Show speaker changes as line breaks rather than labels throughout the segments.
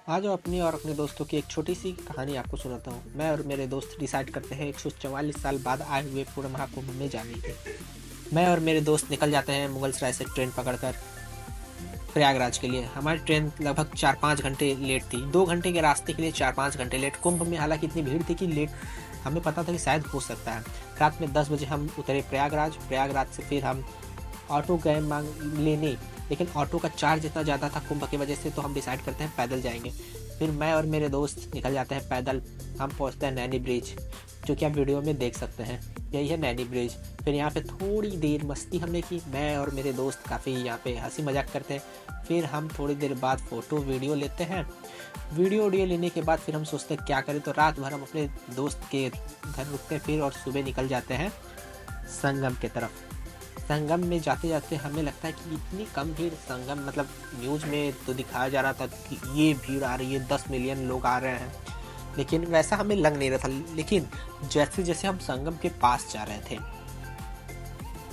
आज मैं अपनी और अपने दोस्तों की एक छोटी सी कहानी आपको सुनाता हूँ। मैं और मेरे दोस्त डिसाइड करते हैं 144 साल बाद आए हुए पूर्ण महाकुंभ में जाने के। मैं और मेरे दोस्त निकल जाते हैं मुगलसराय से ट्रेन पकड़कर प्रयागराज के लिए। हमारी ट्रेन लगभग 4-5 घंटे लेट थी। 2 घंटे के रास्ते के लिए 4-5 घंटे लेट। कुंभ में हालांकि इतनी भीड़ थी कि लेट हमें पता था कि शायद हो सकता है। रात में 10 बजे हम उतरे प्रयागराज। प्रयागराज से फिर हम ऑटो गए मांग लेने, लेकिन ऑटो का चार्ज इतना ज़्यादा था कुंभ की वजह से, तो हम डिसाइड करते हैं पैदल जाएंगे। फिर मैं और मेरे दोस्त निकल जाते हैं पैदल। हम पहुंचते हैं नैनी ब्रिज, जो कि आप वीडियो में देख सकते हैं। यही है नैनी ब्रिज। फिर यहाँ पे थोड़ी देर मस्ती हमने की। मैं और मेरे दोस्त काफ़ी यहाँ पे हंसी मजाक करते हैं। फिर हम थोड़ी देर बाद फ़ोटो वीडियो लेते हैं। वीडियो लेने के बाद फिर हम सोचते हैं क्या करें, तो रात भर हम अपने दोस्त के घर रुकते हैं फिर, और सुबह निकल जाते हैं संगम के तरफ। संगम में जाते जाते हमें लगता है कि इतनी कम भीड़। संगम मतलब न्यूज़ में तो दिखाया जा रहा था कि ये भीड़ आ रही है, 10 मिलियन लोग आ रहे हैं, लेकिन वैसा हमें लग नहीं रहा था। लेकिन जैसे जैसे हम संगम के पास जा रहे थे,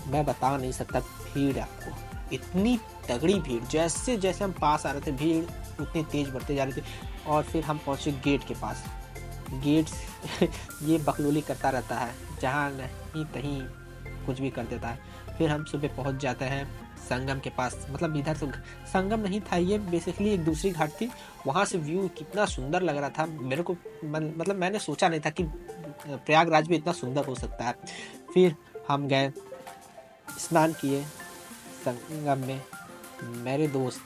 मैं बता नहीं सकता भीड़ आपको, इतनी तगड़ी भीड़। जैसे जैसे हम पास आ रहे थे भीड़ उतनी तेज बढ़ते जा रही थी। और फिर हम पहुंचे गेट के पास। गेट ये बकलोली करता रहता है, जहाँ नहीं कहीं कुछ भी कर देता है। फिर हम सुबह पहुंच जाते हैं संगम के पास। मतलब इधर से संगम नहीं था, ये बेसिकली एक दूसरी घाट थी। वहाँ से व्यू कितना सुंदर लग रहा था मेरे को। मतलब मैंने सोचा नहीं था कि प्रयागराज भी इतना सुंदर हो सकता है। फिर हम गए, स्नान किए संगम में। मेरे दोस्त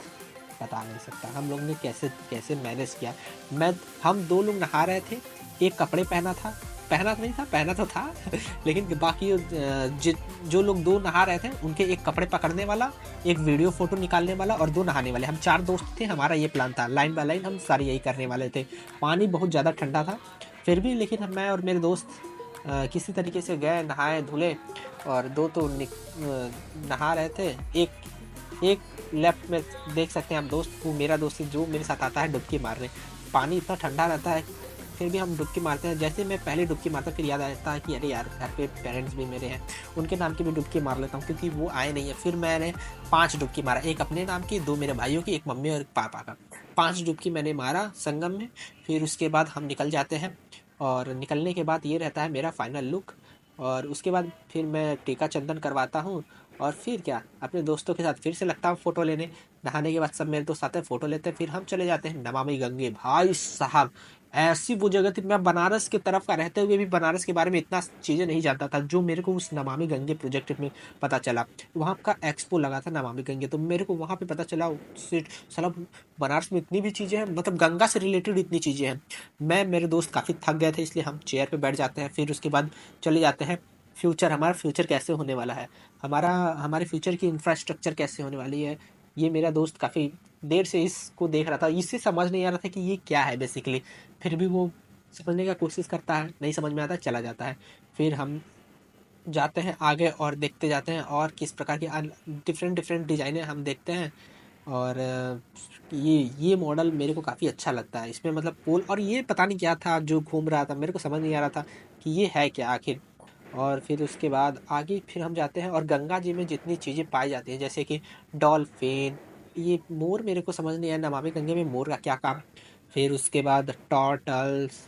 बता नहीं सकता हम लोग ने कैसे कैसे मैनेज किया। मैं हम दो लोग नहा रहे थे। एक कपड़े पहना था, पहना तो नहीं था, पहना तो था लेकिन बाकी जो लोग दो नहा रहे थे उनके एक कपड़े पकड़ने वाला, एक वीडियो फोटो निकालने वाला और दो नहाने वाले। हम 4 दोस्त थे। हमारा ये प्लान था, लाइन बाय लाइन हम सारे यही करने वाले थे। पानी बहुत ज़्यादा ठंडा था फिर भी, लेकिन मैं और मेरे दोस्त किसी तरीके से गए, नहाए धुले। और दो तो नहा रहे थे। एक एक लेफ्ट में देख सकते हैं आप दोस्त, वो मेरा दोस्त जो मेरे साथ आता है डुबकी मारने। पानी इतना ठंडा रहता है फिर भी हम डुबकी मारते हैं। जैसे मैं पहले डुबकी मारता फिर याद आता है कि अरे यार घर पे पेरेंट्स भी मेरे हैं, उनके नाम की भी डुबकी मार लेता हूँ क्योंकि वो आए नहीं है। फिर मैंने 5 डुबकी मारा, एक अपने नाम की, 2 मेरे भाइयों की, एक मम्मी और एक पापा का। 5 डुबकी मैंने मारा संगम में। फिर उसके बाद हम निकल जाते हैं, और निकलने के बाद ये रहता है मेरा फाइनल लुक। और उसके बाद फिर मैं टीका चंदन करवाता हूँ, और फिर क्या अपने दोस्तों के साथ फिर से लगता हूँ फ़ोटो लेने। नहाने के बाद सब मेरे दोस्त आते हैं, फ़ोटो लेते हैं। फिर हम चले जाते हैं नमामि गंगे। भाई साहब ऐसी वो जगह थी, मैं बनारस की तरफ का रहते हुए भी बनारस के बारे में इतना चीज़ें नहीं जानता था, जो मेरे को उस नमामि गंगे प्रोजेक्ट में पता चला। वहाँ का एक्सपो लगा था नमामि गंगे, तो मेरे को वहाँ पे पता चला उससे साला बनारस में इतनी भी चीज़ें हैं, मतलब गंगा से रिलेटेड इतनी चीज़ें हैं। मैं मेरे दोस्त काफ़ी थक गए थे, इसलिए हम चेयर पे बैठ जाते हैं। फिर उसके बाद चले जाते हैं फ्यूचर, हमारा फ्यूचर कैसे होने वाला है, हमारे फ्यूचर की इंफ्रास्ट्रक्चर कैसे होने वाली है। ये मेरा दोस्त काफ़ी देर से इसको देख रहा था, इससे समझ नहीं आ रहा था कि ये क्या है बेसिकली। फिर भी वो समझने का कोशिश करता है, नहीं समझ में आता चला जाता है। फिर हम जाते हैं आगे और देखते जाते हैं, और किस प्रकार की डिफरेंट डिफरेंट डिज़ाइनें हम देखते हैं। और ये मॉडल मेरे को काफ़ी अच्छा लगता है। इसमें मतलब पोल, और ये पता नहीं क्या था जो घूम रहा था, मेरे को समझ नहीं आ रहा था कि ये है क्या आखिर। और फिर उसके बाद आगे फिर हम जाते हैं, और गंगा जी में जितनी चीज़ें पाई जाती हैं जैसे कि डॉल्फिन, ये मोर, मेरे को समझ नहीं आया नमामि गंगे में मोर का क्या काम। फिर उसके बाद टॉर्टल्स,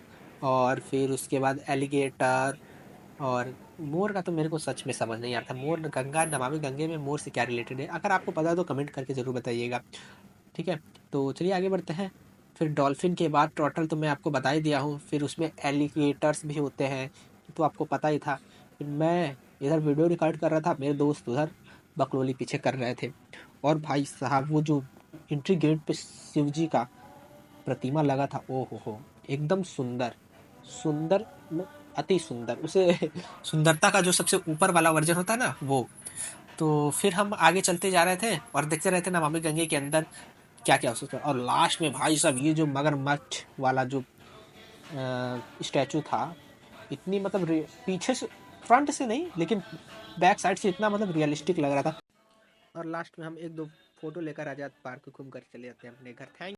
और फिर उसके बाद एलिगेटर। और मोर का तो मेरे को सच में समझ नहीं आता, मोर गंगा नमामि गंगे में मोर से क्या रिलेटेड है। अगर आपको पता है तो कमेंट करके ज़रूर बताइएगा। ठीक है, तो चलिए आगे बढ़ते हैं। फिर डॉल्फिन के बाद टोटल तो मैं आपको बता ही दिया हूँ। फिर उसमें एलिगेटर्स भी होते हैं, तो आपको पता ही था। फिर मैं इधर वीडियो रिकॉर्ड कर रहा था, मेरे दोस्त उधर बकलोली पीछे कर रहे थे। और भाई साहब वो जो एंट्री गेट पे शिव जी का प्रतिमा लगा था, ओ हो, एकदम सुंदर सुंदर, अति सुंदर। उसे सुंदरता का जो सबसे ऊपर वाला वर्जन होता है ना, वो। तो फिर हम आगे चलते जा रहे थे और देखते रहते नमामि गंगे के अंदर क्या क्या हो सकता है। और लास्ट में भाई साहब ये जो मगरमच्छ वाला जो स्टैचू था, इतनी मतलब पीछे से, फ्रंट से नहीं लेकिन बैक साइड से इतना मतलब रियलिस्टिक लग रहा था। और लास्ट में हम एक दो फोटो लेकर आजाद पार्क घूम कर चले जाते हैं अपने घर। थैंक